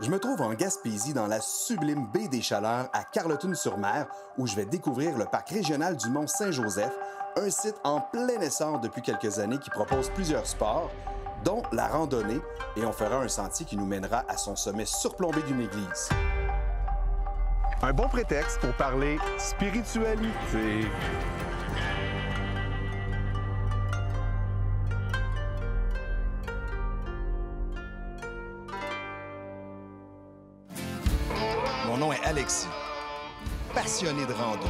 Je me trouve en Gaspésie, dans la sublime baie des Chaleurs, à Carleton-sur-Mer, où je vais découvrir le parc régional du Mont-Saint-Joseph, un site en plein essor depuis quelques années qui propose plusieurs sports, dont la randonnée, et on fera un sentier qui nous mènera à son sommet surplombé d'une église. Un bon prétexte pour parler spiritualité. Mon nom est Alexis, passionné de rando.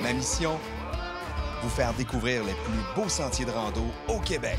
Ma mission, vous faire découvrir les plus beaux sentiers de rando au Québec.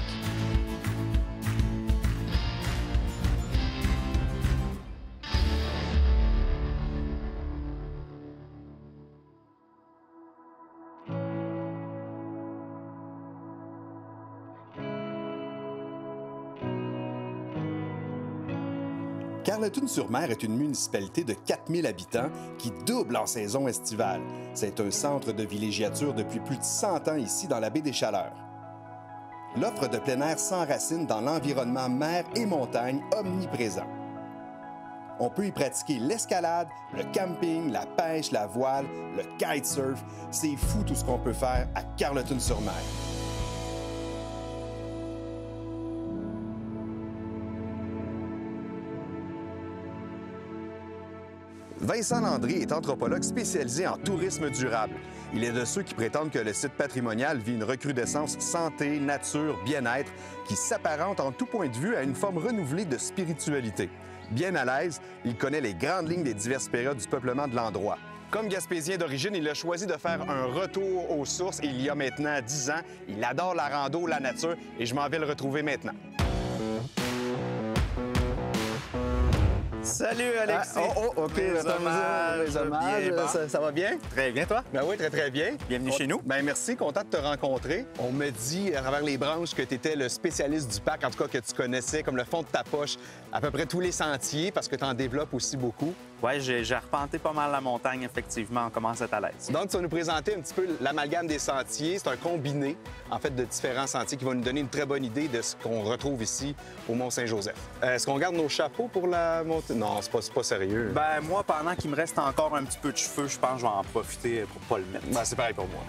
Carleton-sur-Mer est une municipalité de 4000 habitants qui double en saison estivale. C'est un centre de villégiature depuis plus de 100 ans ici dans la baie des Chaleurs. L'offre de plein air s'enracine dans l'environnement mer et montagne omniprésent. On peut y pratiquer l'escalade, le camping, la pêche, la voile, le kitesurf. C'est fou tout ce qu'on peut faire à Carleton-sur-Mer. Vincent Landry est anthropologue spécialisé en tourisme durable. Il est de ceux qui prétendent que le site patrimonial vit une recrudescence santé, nature, bien-être qui s'apparente en tout point de vue à une forme renouvelée de spiritualité. Bien à l'aise, il connaît les grandes lignes des diverses périodes du peuplement de l'endroit. Comme Gaspésien d'origine, il a choisi de faire un retour aux sources il y a maintenant 10 ans. Il adore la rando, la nature et je m'en vais le retrouver maintenant. Salut, Alexis! OK, les hommages. Ça va bien? Très bien, toi? Ben oui, très, très bien. Bienvenue chez nous. Ben merci, content de te rencontrer. On me dit à travers les branches que tu étais le spécialiste du parc, en tout cas que tu connaissais comme le fond de ta poche à peu près tous les sentiers parce que tu en développes aussi beaucoup. Oui, j'ai arpenté pas mal la montagne, effectivement. On commence à être à l'aise. Donc, tu vas nous présenter un petit peu l'amalgame des sentiers. C'est un combiné, en fait, de différents sentiers qui va nous donner une très bonne idée de ce qu'on retrouve ici au Mont-Saint-Joseph. Est-ce qu'on garde nos chapeaux pour la montée? Non, c'est pas sérieux. Ben moi, pendant qu'il me reste encore un petit peu de cheveux, je pense que je vais en profiter pour pas le mettre. Ben, c'est pareil pour moi.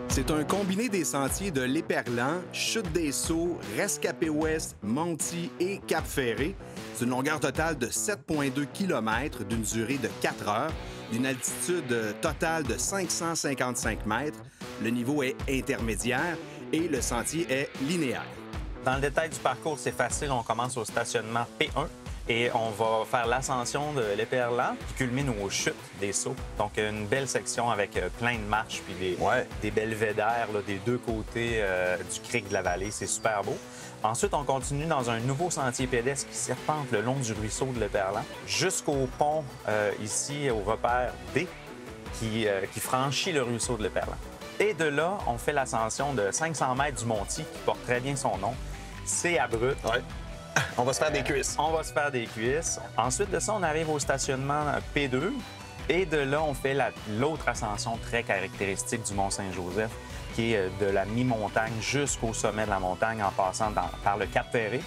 C'est un combiné des sentiers de l'Éperlan, Chute des Sceaux, Rescapé-Ouest, Monty et Cap-Ferré. C'est une longueur totale de 7,2 km, d'une durée de 4 heures, d'une altitude totale de 555 mètres. Le niveau est intermédiaire et le sentier est linéaire. Dans le détail du parcours, c'est facile. On commence au stationnement P1 et on va faire l'ascension de l'Éperlan qui culmine aux chutes des Sceaux. Donc, une belle section avec plein de marches puis des belvédères là, des deux côtés du crique de la vallée. C'est super beau. Ensuite, on continue dans un nouveau sentier pédestre qui serpente le long du ruisseau de l'Éperlan jusqu'au pont ici, au repère D, qui franchit le ruisseau de l'Éperlan. Et de là, on fait l'ascension de 500 mètres du Monty, qui porte très bien son nom. C'est abrupt. Ouais. On va se faire des cuisses. On va se faire des cuisses. Ensuite de ça, on arrive au stationnement P2. Et de là, on fait l'autre ascension très caractéristique du Mont-Saint-Joseph, qui est de la mi-montagne jusqu'au sommet de la montagne en passant par le Cap-Ferré,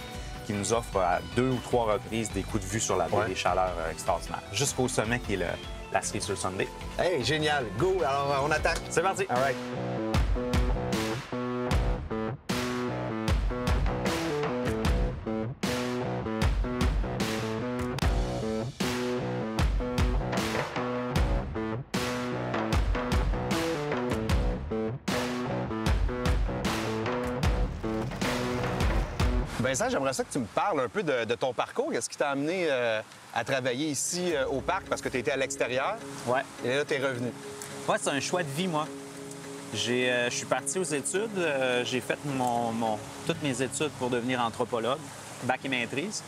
qui nous offre à 2 ou 3 reprises des coups de vue sur la baie des Chaleurs extraordinaires. Jusqu'au sommet qui est la cerise sur Sunday. Hey, génial. Go! Alors, on attaque. C'est parti. All right. Vincent, j'aimerais ça que tu me parles un peu de ton parcours. Qu'est-ce qui t'a amené à travailler ici au parc? Parce que tu étais à l'extérieur. Ouais. Et là, tu es revenu. Ouais, c'est un choix de vie, moi. Je suis parti aux études. J'ai fait toutes mes études pour devenir anthropologue, bac et maîtrise.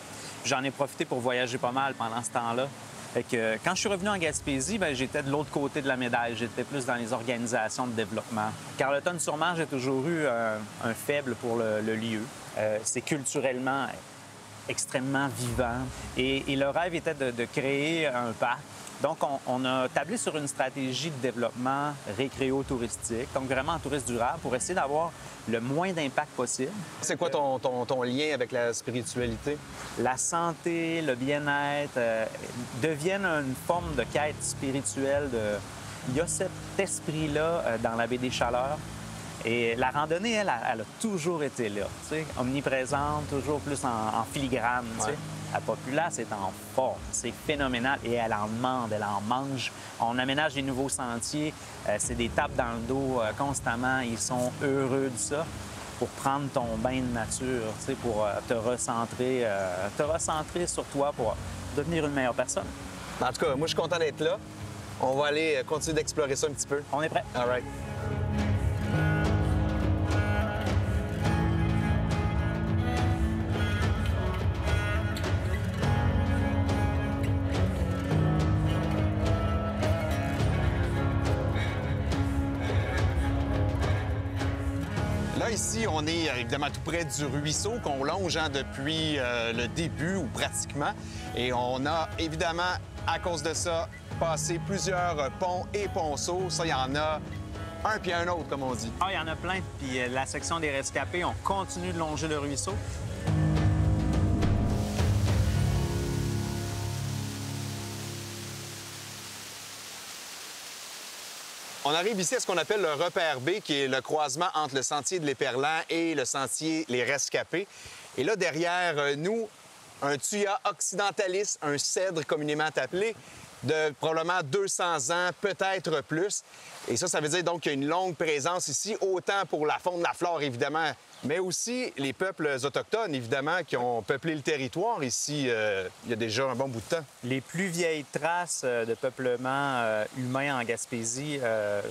J'en ai profité pour voyager pas mal pendant ce temps-là. Fait que, quand je suis revenu en Gaspésie, j'étais de l'autre côté de la médaille. J'étais plus dans les organisations de développement. Carleton-sur-Mer, j'ai toujours eu un faible pour le lieu. C'est culturellement extrêmement vivant. Et le rêve était de créer un parc Donc, on a tablé sur une stratégie de développement récréo-touristique, donc vraiment en tourisme durable, pour essayer d'avoir le moins d'impact possible. C'est quoi ton lien avec la spiritualité? La santé, le bien-être deviennent une forme de quête spirituelle. Il y a cet esprit-là dans la baie des Chaleurs. Et la randonnée, elle a toujours été là, tu sais, omniprésente, toujours plus en filigrane, tu sais. La populace est en forme, c'est phénoménal et elle en demande, elle en mange. On aménage des nouveaux sentiers, c'est des tapes dans le dos constamment. Ils sont heureux de ça pour prendre ton bain de nature, tu sais, pour te recentrer sur toi pour devenir une meilleure personne. En tout cas, moi, je suis content d'être là. On va aller continuer d'explorer ça un petit peu. On est prêt. All right. Là, ici, on est évidemment tout près du ruisseau qu'on longe depuis le début ou pratiquement. Et on a évidemment, à cause de ça, passé plusieurs ponts et ponceaux. Ça, il y en a un puis un autre, comme on dit. Ah, il y en a plein. Puis la section des rescapés, on continue de longer le ruisseau. On arrive ici à ce qu'on appelle le repère B, qui est le croisement entre le sentier de l'Éperlan et le sentier Les Rescapés. Et là, derrière nous, un Thuya occidentalis, un cèdre communément appelé, de probablement 200 ans, peut-être plus. Et ça veut dire donc qu'il y a une longue présence ici, autant pour la faune, la flore, évidemment, mais aussi les peuples autochtones, évidemment, qui ont peuplé le territoire ici il y a déjà un bon bout de temps. Les plus vieilles traces de peuplement humain en Gaspésie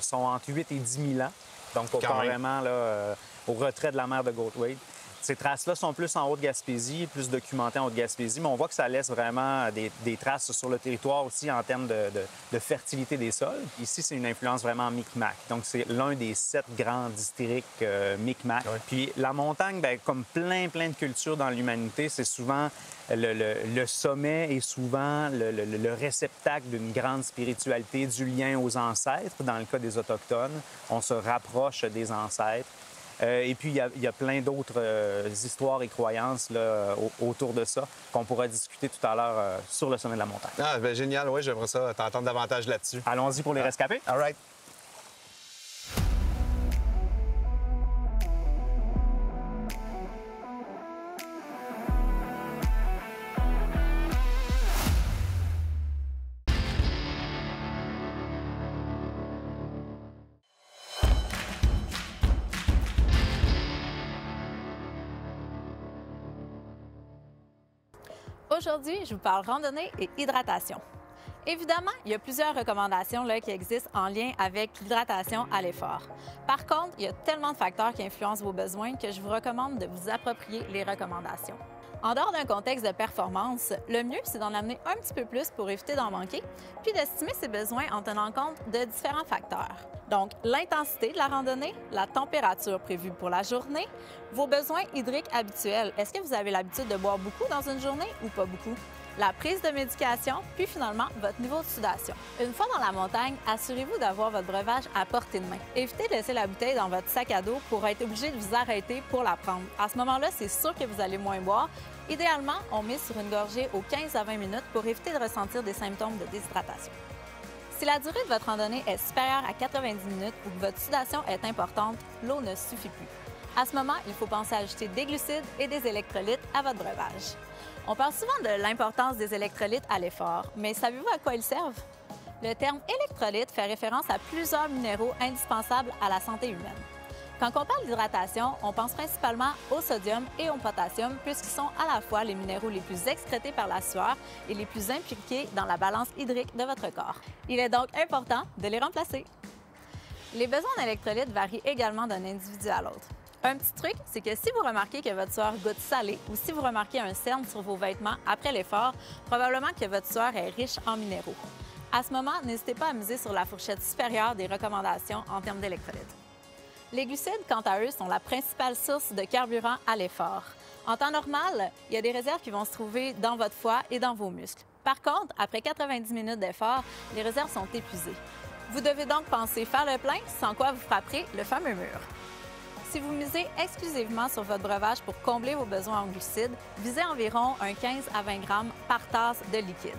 sont entre 8 et 10 000 ans, donc carrément là, au retrait de la mer de Goldthwaite. Ces traces-là sont plus en Haute-Gaspésie, plus documentées en Haute-Gaspésie, mais on voit que ça laisse vraiment des traces sur le territoire aussi en termes de fertilité des sols. Ici, c'est une influence vraiment Micmac. Donc, c'est l'un des 7 grands districts Micmac. Oui. Puis la montagne, bien, comme plein de cultures dans l'humanité, c'est souvent le sommet est souvent le réceptacle d'une grande spiritualité, du lien aux ancêtres. Dans le cas des Autochtones, on se rapproche des ancêtres. Et puis, il y a plein d'autres histoires et croyances là, autour de ça qu'on pourra discuter tout à l'heure sur le sommet de la montagne. Ah, bien, génial. Oui, j'aimerais ça t'entendre davantage là-dessus. Allons-y pour les rescapés. All right. Aujourd'hui, je vous parle randonnée et hydratation. Évidemment, il y a plusieurs recommandations là, qui existent en lien avec l'hydratation à l'effort. Par contre, il y a tellement de facteurs qui influencent vos besoins que je vous recommande de vous approprier les recommandations. En dehors d'un contexte de performance, le mieux, c'est d'en amener un petit peu plus pour éviter d'en manquer, puis d'estimer ses besoins en tenant compte de différents facteurs. Donc, l'intensité de la randonnée, la température prévue pour la journée, vos besoins hydriques habituels. Est-ce que vous avez l'habitude de boire beaucoup dans une journée ou pas beaucoup? La prise de médication, puis finalement, votre niveau de sudation. Une fois dans la montagne, assurez-vous d'avoir votre breuvage à portée de main. Évitez de laisser la bouteille dans votre sac à dos pour être obligé de vous arrêter pour la prendre. À ce moment-là, c'est sûr que vous allez moins boire. Idéalement, on mise sur une gorgée aux 15 à 20 minutes pour éviter de ressentir des symptômes de déshydratation. Si la durée de votre randonnée est supérieure à 90 minutes ou que votre sudation est importante, l'eau ne suffit plus. À ce moment, il faut penser à ajouter des glucides et des électrolytes à votre breuvage. On parle souvent de l'importance des électrolytes à l'effort, mais savez-vous à quoi ils servent? Le terme électrolyte fait référence à plusieurs minéraux indispensables à la santé humaine. Quand on parle d'hydratation, on pense principalement au sodium et au potassium puisqu'ils sont à la fois les minéraux les plus excrétés par la sueur et les plus impliqués dans la balance hydrique de votre corps. Il est donc important de les remplacer. Les besoins en électrolytes varient également d'un individu à l'autre. Un petit truc, c'est que si vous remarquez que votre sueur goûte salé ou si vous remarquez un cerne sur vos vêtements après l'effort, probablement que votre sueur est riche en minéraux. À ce moment, n'hésitez pas à miser sur la fourchette supérieure des recommandations en termes d'électrolytes. Les glucides, quant à eux, sont la principale source de carburant à l'effort. En temps normal, il y a des réserves qui vont se trouver dans votre foie et dans vos muscles. Par contre, après 90 minutes d'effort, les réserves sont épuisées. Vous devez donc penser faire le plein, sans quoi vous frapperez le fameux mur. Si vous misez exclusivement sur votre breuvage pour combler vos besoins en glucides, visez environ un 15 à 20 grammes par tasse de liquide.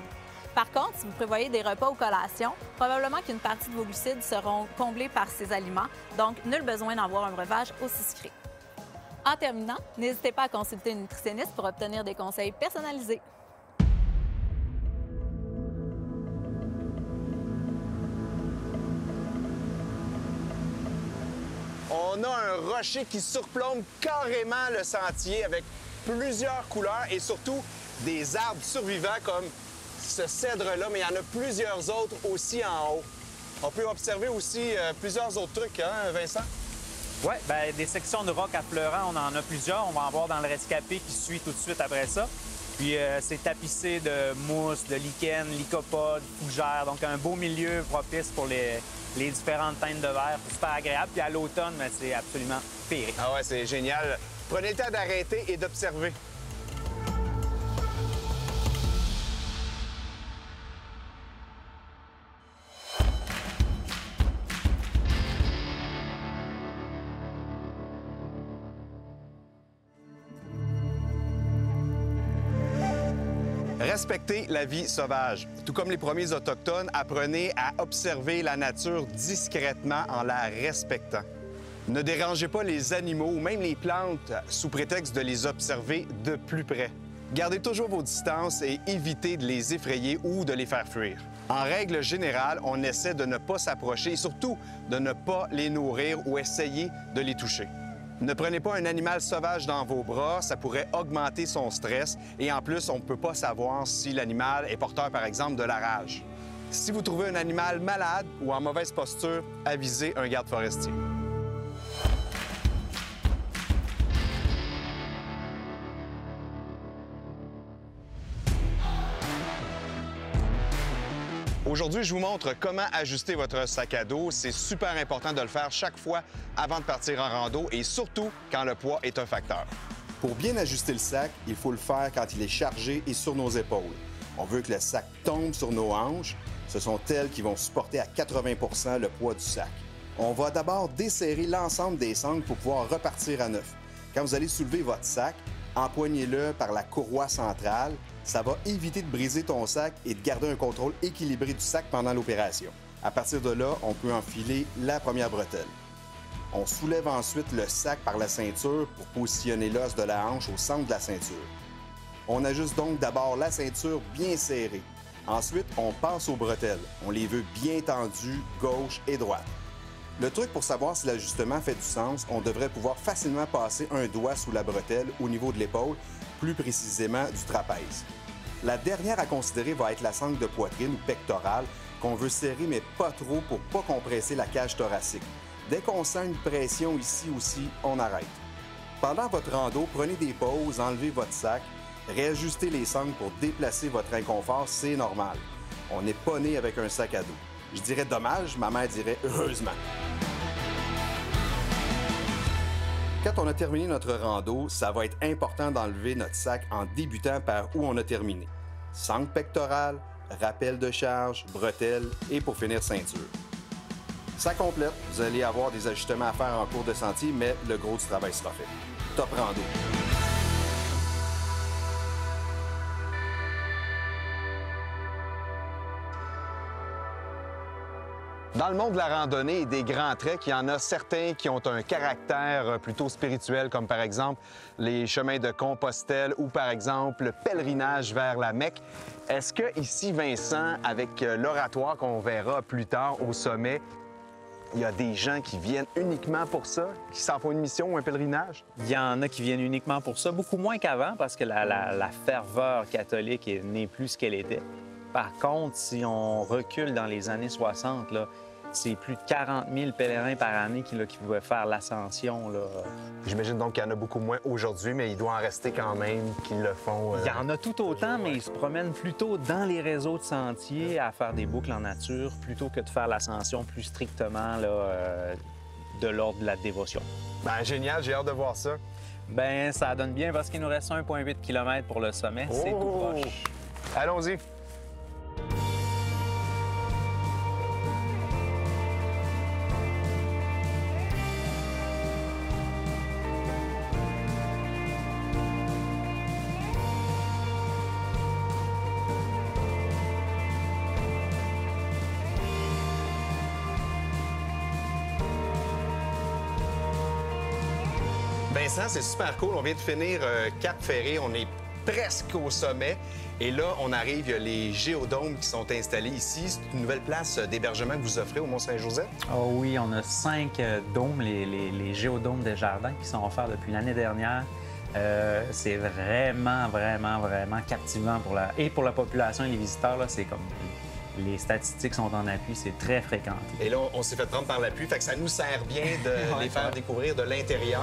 Par contre, si vous prévoyez des repas ou collations, probablement qu'une partie de vos glucides seront comblés par ces aliments, donc nul besoin d'avoir un breuvage aussi sucré. En terminant, n'hésitez pas à consulter une nutritionniste pour obtenir des conseils personnalisés. On a un rocher qui surplombe carrément le sentier avec plusieurs couleurs et surtout des arbres survivants comme ce cèdre-là, mais il y en a plusieurs autres aussi en haut. On peut observer aussi plusieurs autres trucs, hein, Vincent? Oui, bien, des sections de roc à fleurant, on en a plusieurs. On va en voir dans le rescapé qui suit tout de suite après ça. Puis c'est tapissé de mousse, de lichen, lycopodes, fougères. Donc un beau milieu propice pour les différentes teintes de verre. C'est super agréable. Puis à l'automne, c'est absolument féerique. Ah ouais, c'est génial. Prenez le temps d'arrêter et d'observer. Respectez la vie sauvage. Tout comme les premiers Autochtones, apprenez à observer la nature discrètement en la respectant. Ne dérangez pas les animaux ou même les plantes sous prétexte de les observer de plus près. Gardez toujours vos distances et évitez de les effrayer ou de les faire fuir. En règle générale, on essaie de ne pas s'approcher et surtout de ne pas les nourrir ou essayer de les toucher. Ne prenez pas un animal sauvage dans vos bras, ça pourrait augmenter son stress et en plus, on ne peut pas savoir si l'animal est porteur, par exemple, de la rage. Si vous trouvez un animal malade ou en mauvaise posture, avisez un garde forestier. Aujourd'hui, je vous montre comment ajuster votre sac à dos. C'est super important de le faire chaque fois avant de partir en rando et surtout quand le poids est un facteur. Pour bien ajuster le sac, il faut le faire quand il est chargé et sur nos épaules. On veut que le sac tombe sur nos hanches. Ce sont elles qui vont supporter à 80 % le poids du sac. On va d'abord desserrer l'ensemble des sangles pour pouvoir repartir à neuf. Quand vous allez soulever votre sac, empoignez-le par la courroie centrale. Ça va éviter de briser ton sac et de garder un contrôle équilibré du sac pendant l'opération. À partir de là, on peut enfiler la première bretelle. On soulève ensuite le sac par la ceinture pour positionner l'os de la hanche au centre de la ceinture. On ajuste donc d'abord la ceinture bien serrée. Ensuite, on passe aux bretelles. On les veut bien tendues, gauche et droite. Le truc pour savoir si l'ajustement fait du sens, on devrait pouvoir facilement passer un doigt sous la bretelle au niveau de l'épaule, plus précisément du trapèze. La dernière à considérer va être la sangle de poitrine ou pectorale qu'on veut serrer mais pas trop pour pas compresser la cage thoracique. Dès qu'on sent une pression ici aussi, on arrête. Pendant votre rando, prenez des pauses, enlevez votre sac, réajustez les sangles pour déplacer votre inconfort, c'est normal. On n'est pas né avec un sac à dos. Je dirais dommage, ma mère dirait heureusement. Quand on a terminé notre rando, ça va être important d'enlever notre sac en débutant par où on a terminé. Sangle pectorale, rappel de charge, bretelles et pour finir ceinture. Ça complète, vous allez avoir des ajustements à faire en cours de sentier, mais le gros du travail sera fait. Top rando! Dans le monde de la randonnée et des grands treks, il y en a certains qui ont un caractère plutôt spirituel, comme par exemple les chemins de Compostelle ou par exemple le pèlerinage vers la Mecque. Est-ce que ici, Vincent, avec l'oratoire qu'on verra plus tard au sommet, il y a des gens qui viennent uniquement pour ça, qui s'en font une mission ou un pèlerinage? Il y en a qui viennent uniquement pour ça, beaucoup moins qu'avant parce que la ferveur catholique n'est plus ce qu'elle était. Par contre, si on recule dans les années 60, là, c'est plus de 40 000 pèlerins par année qui pouvaient faire l'ascension. J'imagine donc qu'il y en a beaucoup moins aujourd'hui, mais il doit en rester quand même qui le font. Il y en a tout autant, mais ils se promènent plutôt dans les réseaux de sentiers à faire des boucles en nature plutôt que de faire l'ascension plus strictement de l'ordre de la dévotion. Ben génial, j'ai hâte de voir ça. Ben ça donne bien parce qu'il nous reste 1,8 km pour le sommet. C'est tout proche. Allons-y. Vincent, c'est super cool. On vient de finir Cap Ferré. On est presque au sommet. Et là, on arrive, il y a les géodomes qui sont installés ici. C'est une nouvelle place d'hébergement que vous offrez au Mont-Saint-Joseph? Oh oui, on a 5 dômes, les géodomes des jardins, qui sont offerts depuis l'année dernière. C'est vraiment captivant pour la population et les visiteurs. Là, c'est comme les statistiques sont en appui, c'est très fréquenté. Et là, on s'est fait prendre par l'appui, fait que ça nous sert bien de les faire découvrir de l'intérieur.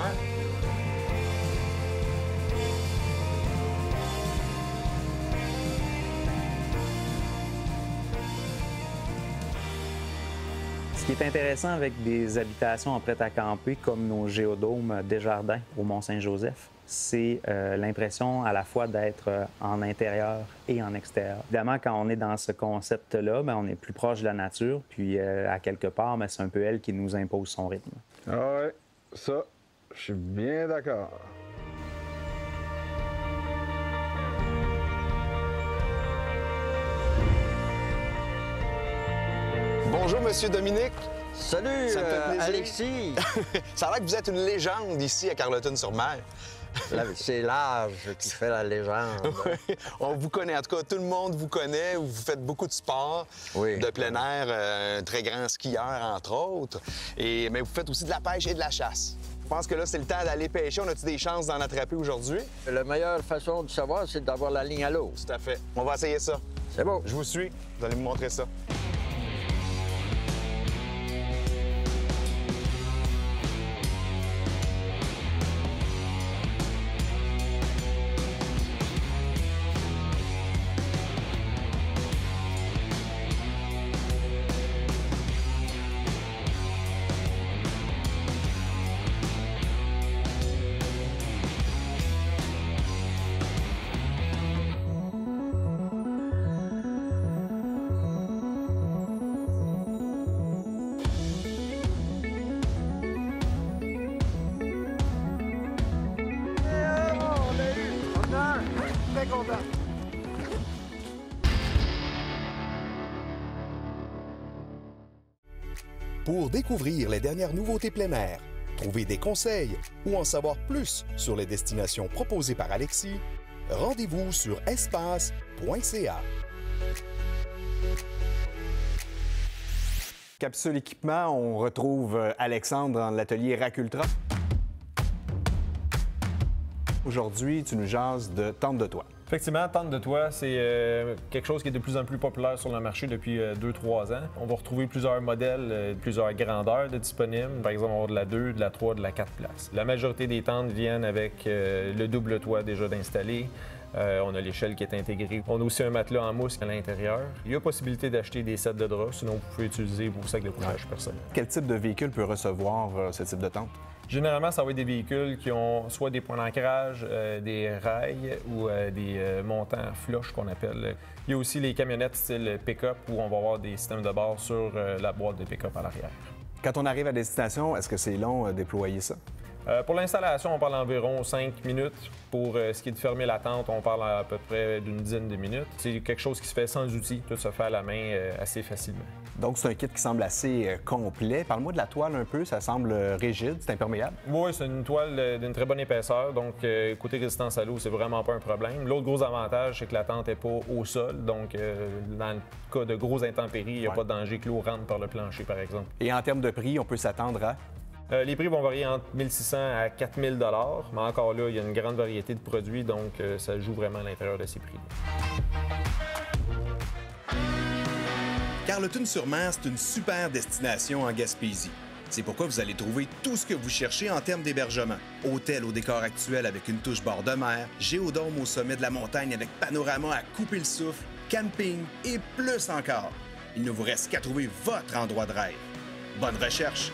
Ce qui est intéressant avec des habitations en prêt-à-camper comme nos géodomes Desjardins au Mont-Saint-Joseph, c'est l'impression à la fois d'être en intérieur et en extérieur. Évidemment, quand on est dans ce concept-là, bien, on est plus proche de la nature, puis à quelque part, bien, c'est un peu elle qui nous impose son rythme. Ah ouais, ça, je suis bien d'accord. Bonjour, Monsieur Dominique. Salut, Ça me fait plaisir. Alexis. Ça a l'air que vous êtes une légende ici à Carleton-sur-Mer. C'est l'âge qui fait la légende. Oui, on vous connaît. En tout cas, tout le monde vous connaît. Vous faites beaucoup de sport, Oui. de plein air, un très grand skieur, entre autres. Mais vous faites aussi de la pêche et de la chasse. Je pense que là, c'est le temps d'aller pêcher. On a-tu des chances d'en attraper aujourd'hui? La meilleure façon de savoir, c'est d'avoir la ligne à l'eau. Tout à fait. On va essayer ça. C'est beau. Je vous suis. Vous allez me montrer ça. Pour découvrir les dernières nouveautés plein air, trouver des conseils ou en savoir plus sur les destinations proposées par Alexis, rendez-vous sur espace.ca. Capsule équipement, on retrouve Alexandre dans l'atelier Racultra. Aujourd'hui, tu nous jases de tente de toit. Effectivement, tente de toit, c'est quelque chose qui est de plus en plus populaire sur le marché depuis 2-3 ans. On va retrouver plusieurs modèles, plusieurs grandeurs de disponibles. Par exemple, on va avoir de la 2, de la 3, de la 4 places. La majorité des tentes viennent avec le double toit déjà d'installer. On a l'échelle qui est intégrée. On a aussi un matelas en mousse à l'intérieur. Il y a possibilité d'acheter des sets de draps, sinon vous pouvez utiliser vos sacs de couchage personnels. Quel type de véhicule peut recevoir ce type de tente? Généralement, ça va être des véhicules qui ont soit des points d'ancrage, des rails ou des montants flush qu'on appelle. Il y a aussi les camionnettes style pick-up où on va avoir des systèmes de bord sur la boîte de pick-up à l'arrière. Quand on arrive à destination, est-ce que c'est long à déployer ça? Pour l'installation, on parle environ 5 minutes. Pour ce qui est de fermer la tente, on parle à peu près d'une dizaine de minutes. C'est quelque chose qui se fait sans outils, tout se fait à la main assez facilement. Donc, c'est un kit qui semble assez complet. Parle-moi de la toile un peu, ça semble rigide, c'est imperméable. Oui, c'est une toile d'une très bonne épaisseur, donc côté résistance à l'eau, c'est vraiment pas un problème. L'autre gros avantage, c'est que la tente n'est pas au sol, donc dans le cas de grosses intempéries, il n'y a pas de danger que l'eau rentre par le plancher, par exemple. Et en termes de prix, on peut s'attendre à? Les prix vont varier entre 1 600 à 4 000 $, mais encore là, il y a une grande variété de produits, donc ça joue vraiment à l'intérieur de ces prix. Carleton-sur-Mer, c'est une super destination en Gaspésie. C'est pourquoi vous allez trouver tout ce que vous cherchez en termes d'hébergement. Hôtel au décor actuel avec une touche bord de mer, géodôme au sommet de la montagne avec panorama à couper le souffle, camping et plus encore. Il ne vous reste qu'à trouver votre endroit de rêve. Bonne recherche!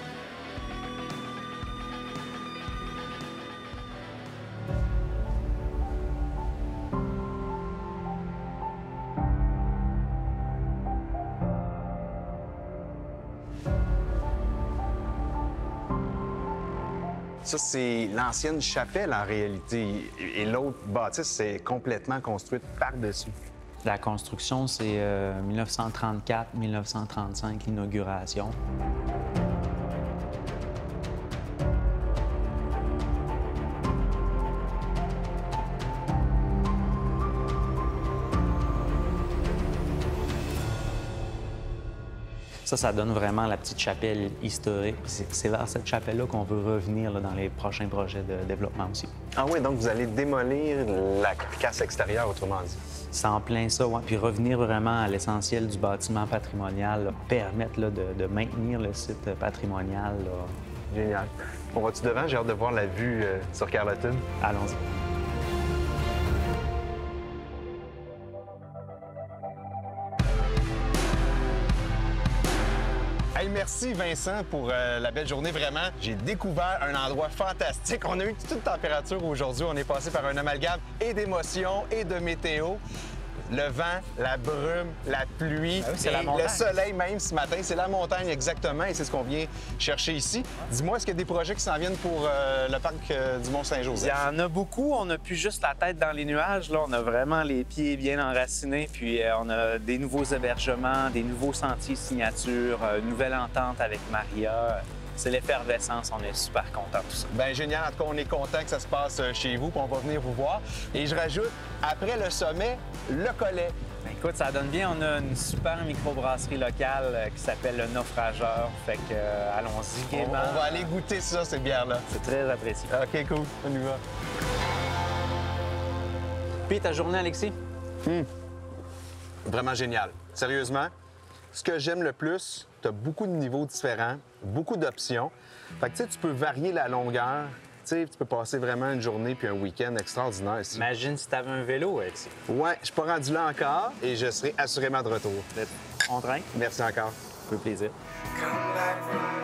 Ça, c'est l'ancienne chapelle, en réalité. Et l'autre bâtisse, c'est complètement construite par-dessus. La construction, c'est 1934-1935, l'inauguration. Ça donne vraiment la petite chapelle historique. C'est vers cette chapelle-là qu'on veut revenir là, dans les prochains projets de développement aussi. Ah oui, donc vous allez démolir la carcasse extérieure, autrement dit. C'est en plein ça, ouais. Puis revenir vraiment à l'essentiel du bâtiment patrimonial, là, permettre là, de maintenir le site patrimonial. Là. Génial. On va-tu devant? J'ai hâte de voir la vue sur Carleton. Allons-y. Hey, merci Vincent pour la belle journée, vraiment. J'ai découvert un endroit fantastique. On a eu toute température aujourd'hui. On est passé par un amalgame et d'émotions et de météo. Le vent, la brume, la pluie, Ah oui, c'est et la montagne. le soleil même ce matin. C'est la montagne exactement et c'est ce qu'on vient chercher ici. Dis-moi, est-ce qu'il y a des projets qui s'en viennent pour le parc du Il Mont-Saint-Joseph? y en a beaucoup. On n'a plus juste la tête dans les nuages. Là, on a vraiment les pieds bien enracinés. Puis on a des nouveaux hébergements, des nouveaux sentiers signature, une nouvelle entente avec Maria. C'est l'effervescence. On est super contents de tout ça. Bien, génial. En tout cas, on est content que ça se passe chez vous, puis on va venir vous voir. Et je rajoute, après le sommet, le collet. Ben, écoute, ça donne bien. On a une super microbrasserie locale qui s'appelle le Naufrageur. Fait que allons-y On gaiement. va aller goûter ça, cette bière-là. C'est très apprécié. OK, cool. On y va. Puis ta journée, Alexis? Vraiment génial. Sérieusement, ce que j'aime le plus, tu as beaucoup de niveaux différents, beaucoup d'options. Fait que tu sais, tu peux varier la longueur. Tu sais, tu peux passer vraiment une journée puis un week-end extraordinaire ici. Imagine si t'avais un vélo, Alexis. Ouais, je suis pas rendu là encore et je serai assurément de retour. On traîne? Merci encore. Un peu plaisir. Come back from